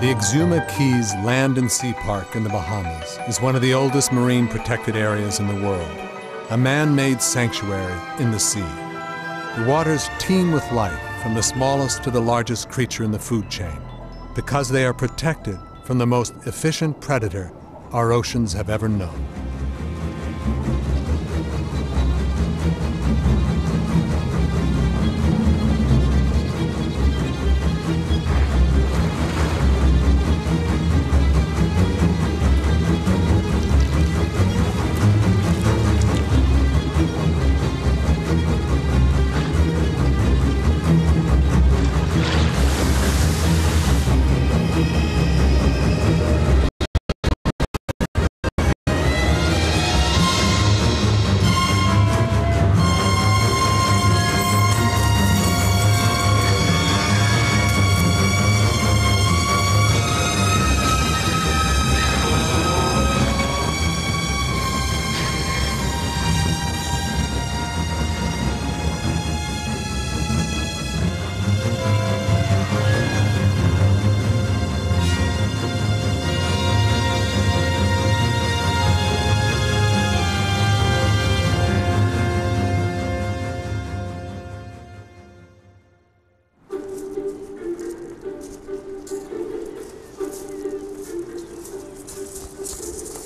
The Exuma Keys Land and Sea Park in the Bahamas is one of the oldest marine protected areas in the world, a man-made sanctuary in the sea. The waters teem with life from the smallest to the largest creature in the food chain, because they are protected from the most efficient predator our oceans have ever known.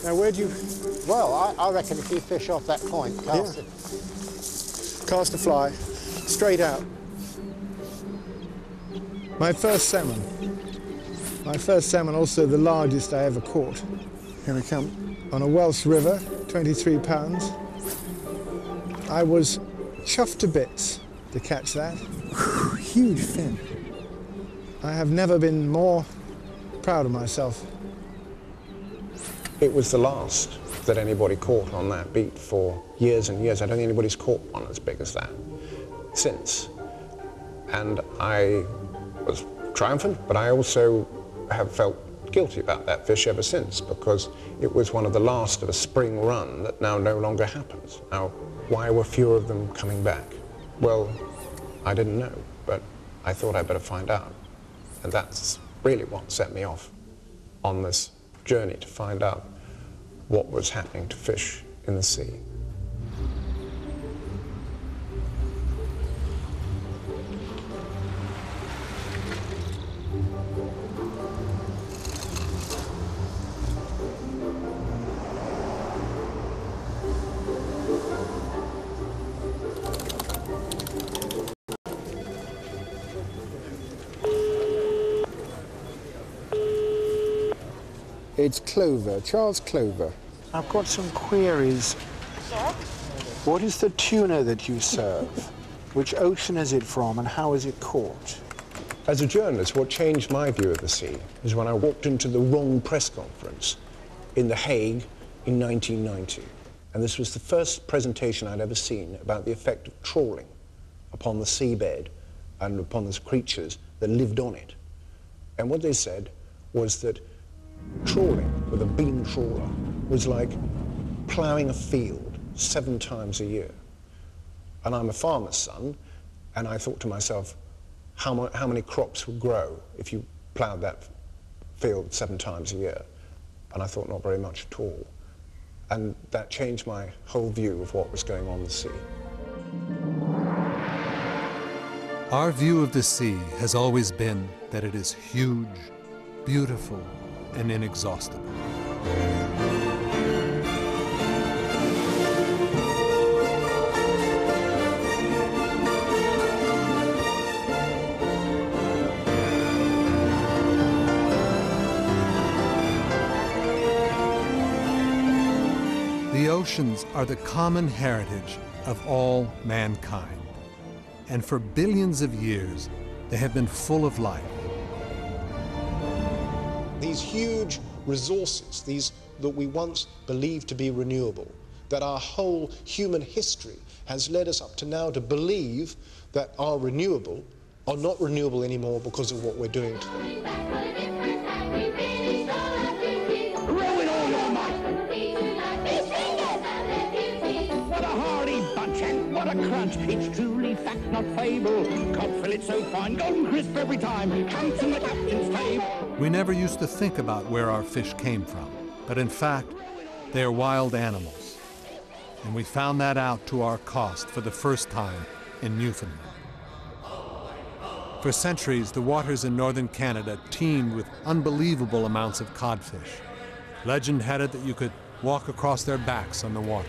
Now, where do you... Well, I reckon if you fish off that point, cast it. Cast a fly, straight out. My first salmon. My first salmon, also the largest I ever caught. Here we come. On a Welsh river, 23 pounds. I was chuffed to bits to catch that. Huge fin. I have never been more proud of myself. It was the last that anybody caught on that beat for years and years. I don't think anybody's caught one as big as that since. And I was triumphant, but I also have felt guilty about that fish ever since, because it was one of the last of a spring run that now no longer happens. Now, why were fewer of them coming back? Well, I didn't know, but I thought I'd better find out. And that's really what set me off on this journey to find out what was happening to fish in the sea. It's Clover, Charles Clover. I've got some queries. Yes? What is the tuna that you serve? Which ocean is it from and how is it caught? As a journalist, what changed my view of the sea is when I walked into the wrong press conference in The Hague in 1990. And this was the first presentation I'd ever seen about the effect of trawling upon the seabed and upon the creatures that lived on it. And what they said was that trawling with a beam trawler was like ploughing a field 7 times a year. And I'm a farmer's son, and I thought to myself, how many crops would grow if you ploughed that field 7 times a year? And I thought not very much at all. And that changed my whole view of what was going on in the sea. Our view of the sea has always been that it is huge, beautiful, and inexhaustible. The oceans are the common heritage of all mankind, and for billions of years they have been full of life. These huge resources, these that we once believed to be renewable, that our whole human history has led us up to now to believe that are renewable, are not renewable anymore because of what we're doing to them. Row with all your might. What a hardy bunch and what a a crunch. It's truly fact, not fable. Cod fillet so fine, golden crisp every time. Comes from the captain's table. We never used to think about where our fish came from, but in fact, they are wild animals. And we found that out to our cost for the first time in Newfoundland. For centuries, the waters in northern Canada teemed with unbelievable amounts of codfish. Legend had it that you could walk across their backs on the water.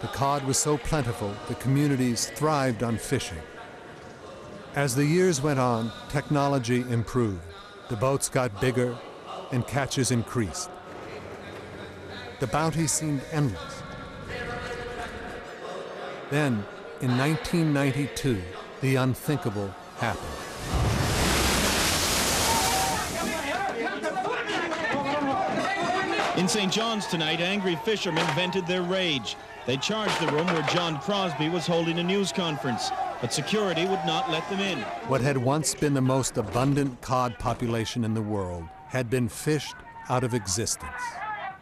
The cod was so plentiful, the communities thrived on fishing. As the years went on, technology improved. The boats got bigger and catches increased. The bounty seemed endless. Then, in 1992, the unthinkable happened. In St. John's tonight, angry fishermen vented their rage. They charged the room where John Crosby was holding a news conference, but security would not let them in. What had once been the most abundant cod population in the world had been fished out of existence.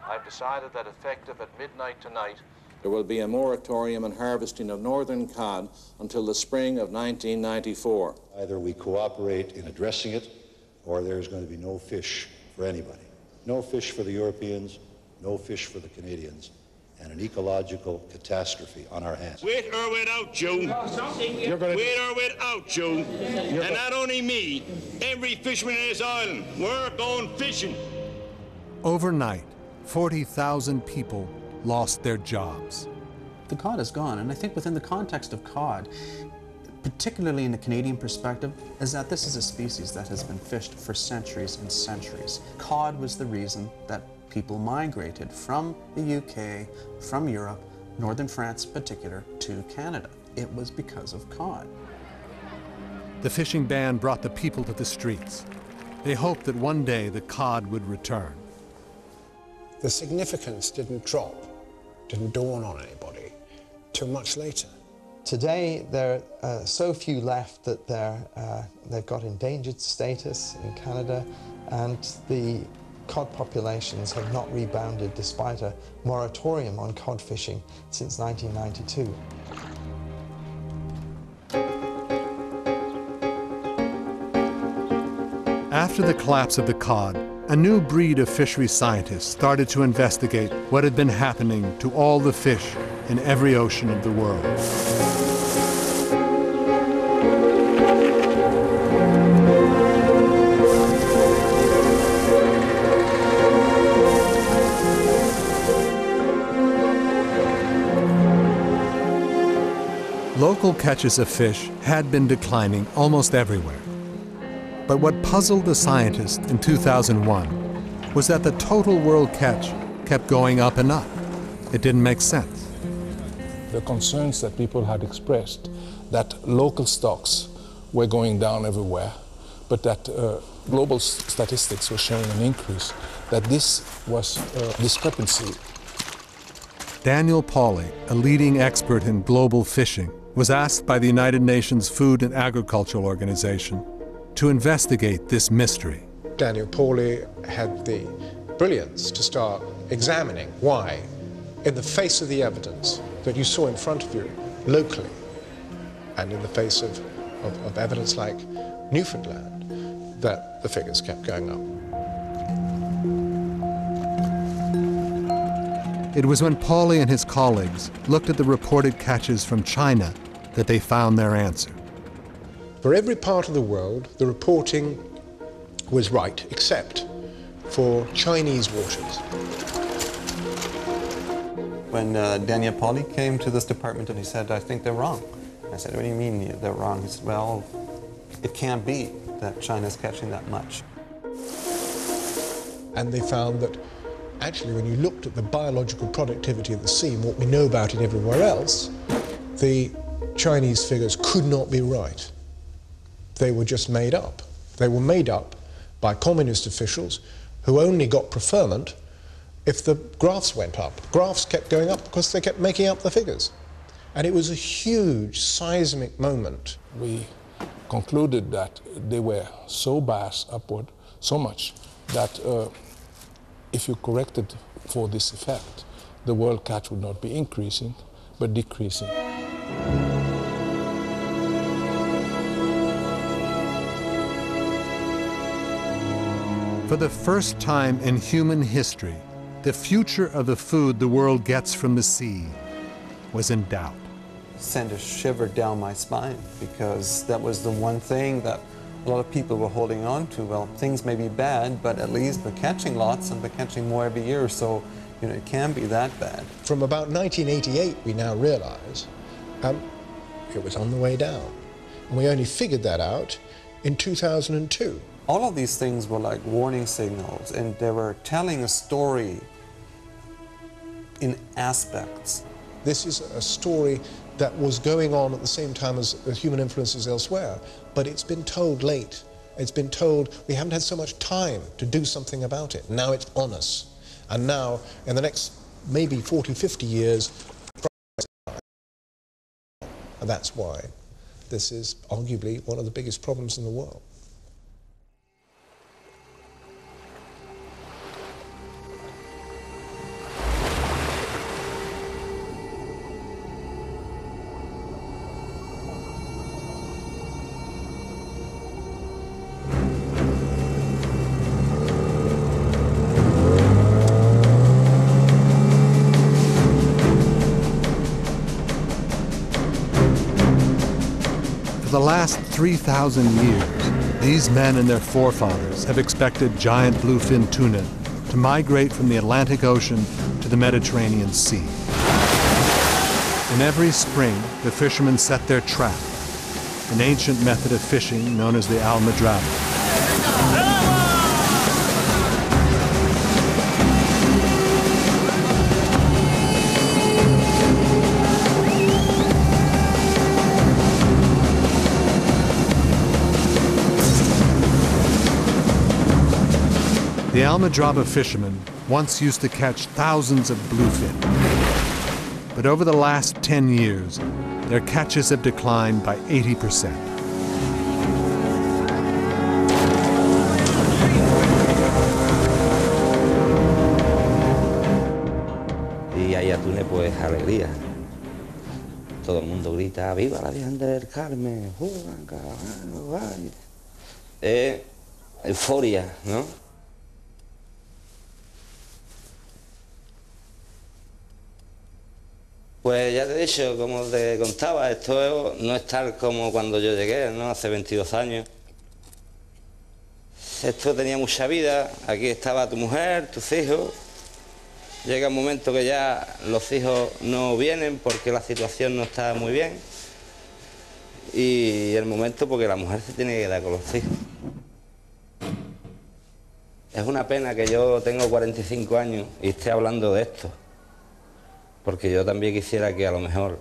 I've decided that effective at midnight tonight, there will be a moratorium on harvesting of northern cod until the spring of 1994. Either we cooperate in addressing it, or there's going to be no fish for anybody. No fish for the Europeans, no fish for the Canadians, and an ecological catastrophe on our hands. With or without Joe. With or without Joe. And not only me, every fisherman in this island, we're going fishing. Overnight, 40,000 people lost their jobs. The cod is gone, and I think within the context of cod, particularly in the Canadian perspective, is that this is a species that has been fished for centuries and centuries. Cod was the reason that people migrated from the UK, from Europe, northern France in particular, to Canada. It was because of cod. The fishing ban brought the people to the streets. They hoped that one day the cod would return. The significance didn't drop, didn't dawn on anybody till much later. Today, there are so few left that they've got endangered status in Canada, and the cod populations have not rebounded despite a moratorium on cod fishing since 1992. After the collapse of the cod, a new breed of fishery scientists started to investigate what had been happening to all the fish in every ocean of the world. Local catches of fish had been declining almost everywhere. But what puzzled the scientists in 2001 was that the total world catch kept going up and up. It didn't make sense. The concerns that people had expressed that local stocks were going down everywhere, but that global statistics were showing an increase, that this was a discrepancy. Daniel Pauly, a leading expert in global fishing, was asked by the United Nations Food and Agriculture Organization to investigate this mystery. Daniel Pauly had the brilliance to start examining why, in the face of the evidence that you saw in front of you locally, and in the face of evidence like Newfoundland, that the figures kept going up. It was when Pauly and his colleagues looked at the reported catches from China that they found their answer. For every part of the world, the reporting was right, except for Chinese waters. When Daniel Pauly came to this department and he said, "I think they're wrong." I said, "What do you mean they're wrong?" He said, "Well, it can't be that China's catching that much." And they found that actually when you looked at the biological productivity of the sea and what we know about it everywhere else, the Chinese figures could not be right. They were just made up. They were made up by communist officials who only got preferment if the graphs went up. Graphs kept going up because they kept making up the figures. And it was a huge seismic moment. We concluded that they were so biased upward, so much, that if you corrected for this effect, the world catch would not be increasing, but decreasing. For the first time in human history, the future of the food the world gets from the sea was in doubt. Sent a shiver down my spine, because that was the one thing that a lot of people were holding on to. Well, things may be bad, but at least we're catching lots and we're catching more every year, so it can't be that bad. From about 1988, we now realize it was on the way down. And we only figured that out in 2002. All of these things were like warning signals, and they were telling a story in aspects. This is a story that was going on at the same time as human influences elsewhere, but it's been told late. It's been told we haven't had so much time to do something about it. Now it's on us. And now, in the next maybe 40, 50 years, and that's why this is arguably one of the biggest problems in the world. For the last 3,000 years, these men and their forefathers have expected giant bluefin tuna to migrate from the Atlantic Ocean to the Mediterranean Sea. And every spring, the fishermen set their trap, an ancient method of fishing known as the almadraba. The almadraba fishermen once used to catch thousands of bluefin. But over the last 10 years, their catches have declined by 80%. Y hay atunes, pues, alegría. Todo el mundo grita, ¡viva la Virgen del Carmen! Euforia, ¿no? Pues ya te he dicho, como te contaba, esto no es tal como cuando yo llegué, ¿no? Hace 22 años. Esto tenía mucha vida, aquí estaba tu mujer, tus hijos. Llega un momento que ya los hijos no vienen porque la situación no está muy bien. Y el momento porque la mujer se tiene que quedar con los hijos. Es una pena que yo tengo 45 años y esté hablando de esto. Porque yo también quisiera que a lo mejor